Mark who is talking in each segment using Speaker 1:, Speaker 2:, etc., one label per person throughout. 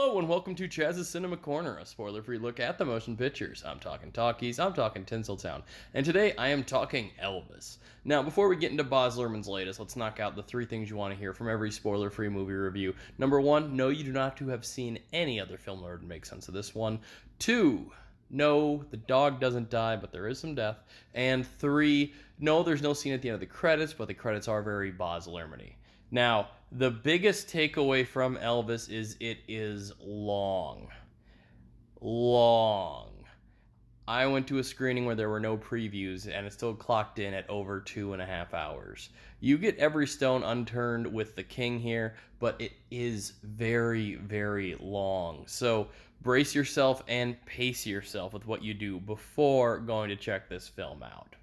Speaker 1: Hello and welcome to Chaz's Cinema Corner, a spoiler-free look at the motion pictures. I'm talking talkies, I'm talking Tinseltown, and today I am talking Elvis. Now, before we get into Baz Luhrman's latest, let's knock out the three things you want to hear from every spoiler-free movie review. Number one, no, you do not have to have seen any other film in order to make sense of this one. Two, no, the dog doesn't die, but there is some death. And three, no, there's no scene at the end of the credits, but the credits are very Baz Luhrman-y. Now, the biggest takeaway from Elvis is it is long. Long. I went to a screening where there were no previews, and it still clocked in at over 2.5 hours. You get every stone unturned with The King here, but it is very, very long. So brace yourself and pace yourself with what you do before going to check this film out.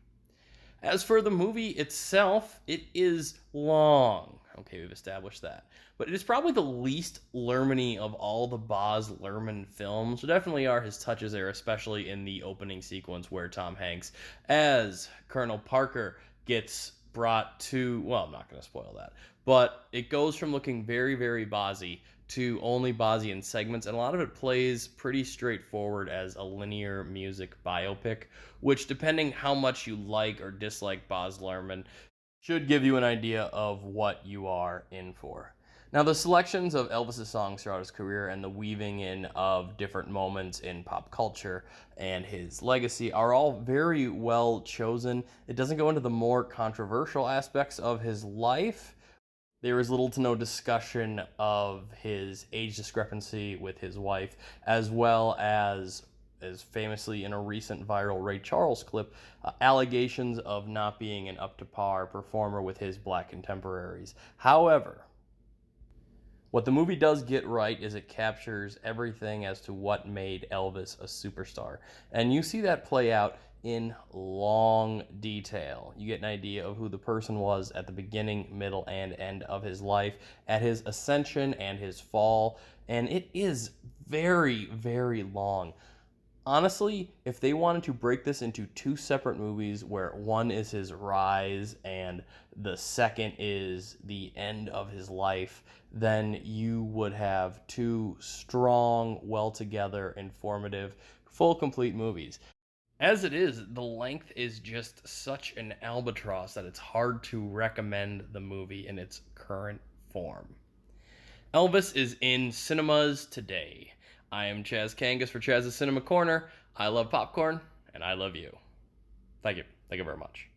Speaker 1: As for the movie itself, it is long. Okay, we've established that. But it is probably the least Luhrman-y of all the Baz Luhrmann films. There definitely are his touches there, especially in the opening sequence where Tom Hanks, as Colonel Parker, gets brought to... Well, I'm not going to spoil that. But it goes from looking very, very Bazzy to only Bazzy in segments, and a lot of it plays pretty straightforward as a linear music biopic, which, depending how much you like or dislike Baz Luhrmann, should give you an idea of what you are in for. Now, the selections of Elvis's songs throughout his career and the weaving in of different moments in pop culture and his legacy are all very well chosen. It doesn't go into the more controversial aspects of his life. There is little to no discussion of his age discrepancy with his wife, as well as famously in a recent viral Ray Charles clip, allegations of not being an up-to-par performer with his black contemporaries. However, what the movie does get right is it captures everything as to what made Elvis a superstar. And you see that play out in long detail. You get an idea of who the person was at the beginning, middle, and end of his life, at his ascension and his fall, and it is very, very long. Honestly, if they wanted to break this into two separate movies where one is his rise and the second is the end of his life, then you would have two strong, well-together, informative, full, complete movies. As it is, the length is just such an albatross that it's hard to recommend the movie in its current form. Elvis is in cinemas today. I am Chaz Kangas for Chaz's Cinema Corner. I love popcorn, and I love you. Thank you. Thank you very much.